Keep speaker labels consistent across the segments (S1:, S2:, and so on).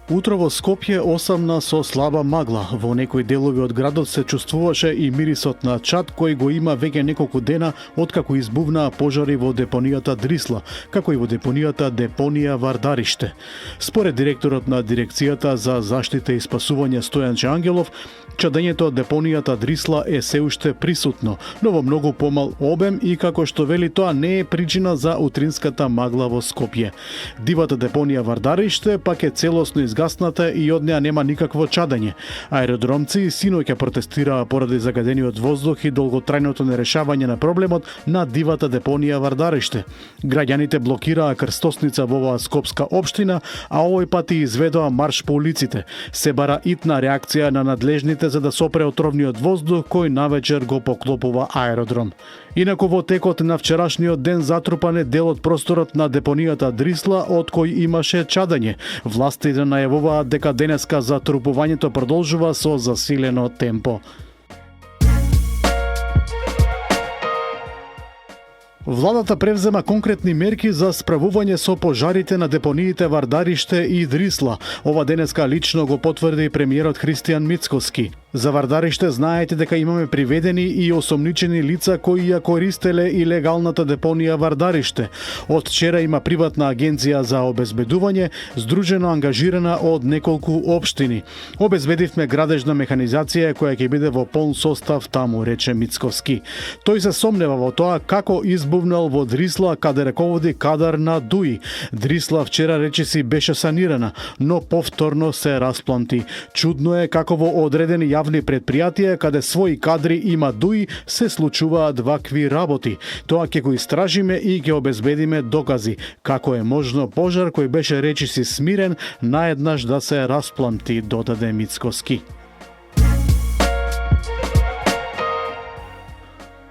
S1: Утро во Скопје осамна со слаба магла. Во некои делови од градот се чувствуваше и мирисот на чад кој го има веќе неколку дена откако избувнаа пожари во депонијата Дрисла, како и во депонијата Депонија Вардариште. Според директорот на дирекцијата за заштита и спасување Стојанче Ангелов, чадењето од депонијата Дрисла е се уште присутно, но во многу помал обем и како што вели тоа не е причина за утринската магла во Скопје. Дивата депонија Вардариште пак е целосно изгасната и од неа нема никакво чадење. Аеродромци синоќа протестираа поради загадениот воздух и долготрајното нерешавање на проблемот на дивата депонија Вардариште. Граѓаните блокираа крстосница во оваа скопска општина, а овој пат и изведоа марш по улиците. Се бара итна реакција на надлежните за да сопре отровниот воздух кој навечер го поклопува аеродром. Инаку во текот на вчерашниот ден затрупан е дел од просторот на депонијата Дрисла од кој имаше чадење. Властите најавуваат дека денеска затрупувањето продолжува со засилено темпо. Владата превзема конкретни мерки за справување со пожарите на депониите Вардариште и Дрисла. Ова денеска лично го потврди премиерот Христијан Мицкоски. За Вардариште знаете дека имаме приведени и осомничени лица кои ја користеле илегалната депонија Вардариште. Од вчера има приватна агенција за обезбедување, здружено ангажирана од неколку општини. Обезбедивме градежна механизација која ќе биде во полн состав таму, рече Мицковски. Тој се сомнева во тоа како избувнал во Дрисла каде раководи кадар на ДУИ. Дрисла вчера речиси беше санирана, но повторно се распланти. Чудно е како во одредени јавни предпријатија каде своји кадри има ДУИ се случуваат вакви работи. Тоа ќе го истражиме и ќе обезбедиме докази како е можно пожар кој беше речиси смирен наеднаш да се распланти, додаде Мицкоски.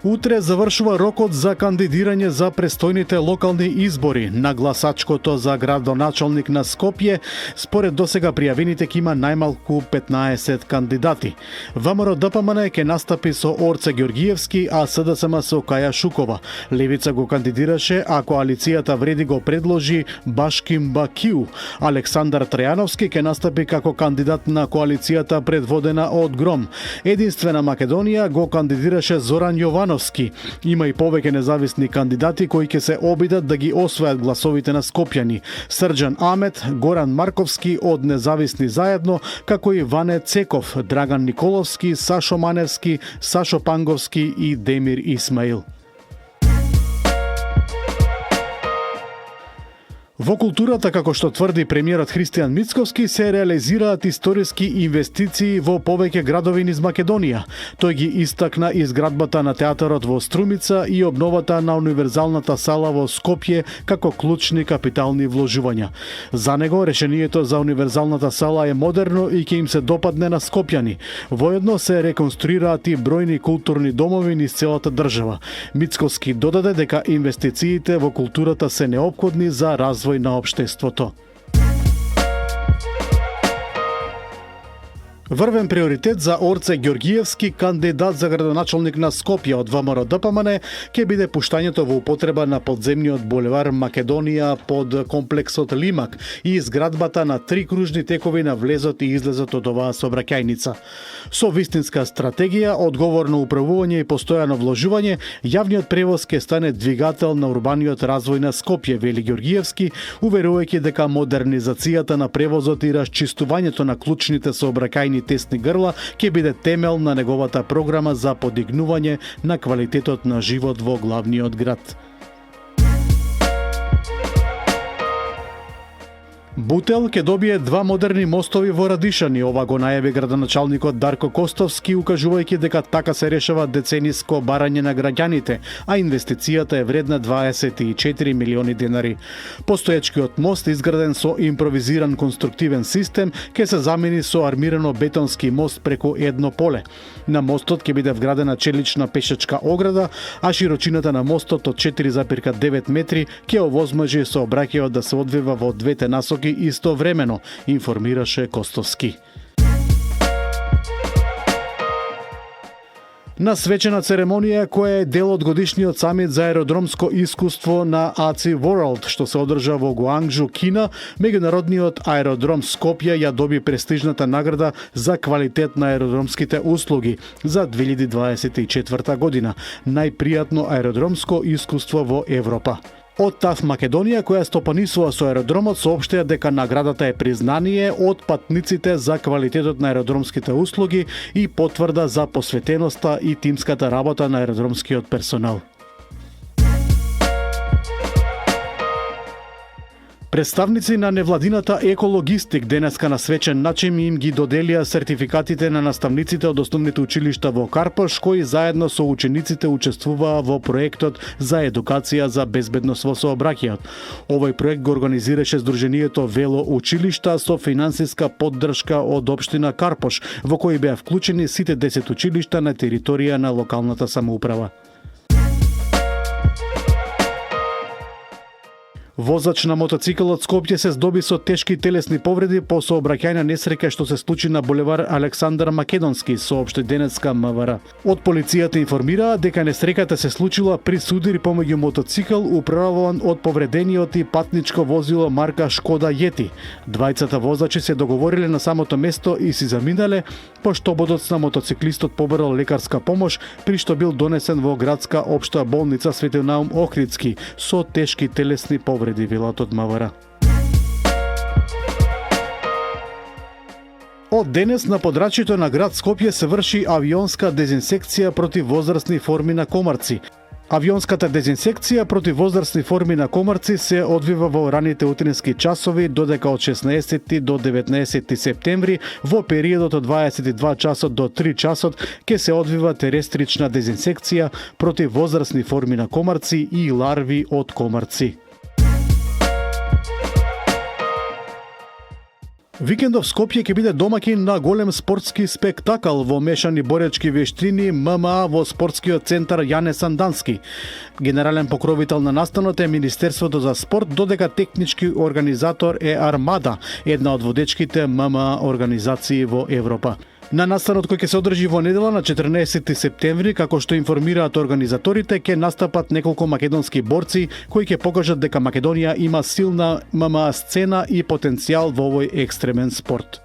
S1: Утре завршува рокот за кандидирање за престојните локални избори. На гласачкото за градоначалник на Скопје, според досега пријавените ќе има најмалку 15 кандидати. ВМРО ДПМН ќе настапи со Орце Ѓоргиевски, а СДСМ со Каја Шукова. Левица го кандидираше, а коалицијата Вреди го предложи Башким Бакиу. Александар Трајановски ќе настапи како кандидат на коалицијата предводена од Гром. Единствена Македонија го кандидираше Зоран Јовановски. Има и повеќе независни кандидати кои ќе се обидат да ги освојат гласовите на скопјани. Срџан Амет, Горан Марковски од Независни заедно, како и Ване Цеков, Драган Николовски, Сашо Маневски, Сашо Панговски и Демир Исмаил. Во културата, како што тврди премиерот Христијан Мицковски, се реализираат историски инвестиции во повеќе градови низ Македонија. Тој ги истакна изградбата на театарот во Струмица и обновата на универзалната сала во Скопје како клучни капитални вложувања. За него решението за универзалната сала е модерно и ќе им се допадне на скопјани. Воедно се реконструираат и бројни културни домови низ целата држава. Мицковски додаде дека инвестициите во културата се неопходни за развој на општеството. Врвен приоритет за Орце Ѓоргиевски, кандидат за градоначалник на Скопје од ВМРО ДПМН, ќе биде пуштањето во употреба на подземниот булевар Македонија под комплексот Лимак и изградбата на 3 кружни текови на влезот и излезот од оваа сообраќајница. Со вистинска стратегија, одговорно управување и постојано вложување, јавниот превоз ќе стане двигател на урбаниот развој на Скопје, вели Ѓоргиевски, уверувајќи дека модернизацијата на превозот и расчистувањето на клучните сообраќајни тесни грла ќе биде темел на неговата програма за подигнување на квалитетот на живот во главниот град. Бутел ќе добие 2 модерни мостови во Радишани. Ова го најави градоначалникот Дарко Костовски, укажувајќи дека така се решава децениско барање на граѓаните, а инвестицијата е вредна 24 милиони денари. Постоечкиот мост, изграден со импровизиран конструктивен систем, ќе се замени со армирано бетонски мост преку едно поле. На мостот ќе биде вградена челична пешачка ограда, а широчината на мостот од 4,9 метри ќе овозможи сообраќајот да се одвива во двете насоки истовремено, информираше Костовски. На свечена церемонија која е дел од годишниот самит за аеродромско искуство на АЦИ World, што се одржа во Гуанgjу, Кина, меѓународниот аеродром Скопје ја доби престижната награда за квалитет на аеродромските услуги за 2024 година, најпријатно аеродромско искуство во Европа. Од ТАФ Македонија, која стопанисува со аеродромот, соопштија дека наградата е признание од патниците за квалитетот на аеродромските услуги и потврда за посветеноста и тимската работа на аеродромскиот персонал. Представници на невладината Екологистик денеска на свечен начин им ги доделија сертификатите на наставниците од основните училишта во Карпош, кои заедно со учениците учествуваа во проектот за едукација за безбедност во сообраќајот. Овој проект го организираше Сдруженијето Вело училишта со финансиска поддршка од општина Карпош, во кој беа вклучени сите 10 училишта на територија на локалната самоуправа. Возач на мотоцикл од Скопје се здоби со тешки телесни повреди по сообраќајна несреќа што се случи на булевар Александар Македонски, соопшти денеска МВР. Од полицијата информираа дека несреќата се случила при судир помеѓу мотоцикл управуван од повредениот и патничко возило марка Шкода Јети. Двајцата возачи се договориле на самото место и си заминале, пошто бодоц на мотоциклистот побарал лекарска помош, при што бил донесен во градска општа болница Свети Наум Охридски со тешки телесни повреди, велат од МВР. Од денес на подрачјето на град Скопје се врши авионска дезинсекција против возрастни форми на комарци. Авионската дезинсекција против возрастни форми на комарци се одвива во раните утрински часови, додека од 16 до 19 септември во периодот од 22 часот до 3 часот ќе се одвива терестрична дезинсекција против возрастни форми на комарци и ларви од комарци. Викендов Скопје ќе биде домаќин на голем спортски спектакл во мешани боречки вештини ММА во спортскиот центар Јане Сандански. Генерален покровител на настанот е Министерството за спорт, додека технички организатор е Армада, една од водечките ММА организации во Европа. На настанот кој ќе се одржи во недела на 14 септември, како што информираат организаторите, ќе настапат неколку македонски борци кои ќе покажат дека Македонија има силна ММА сцена и потенцијал во овој екстремен спорт.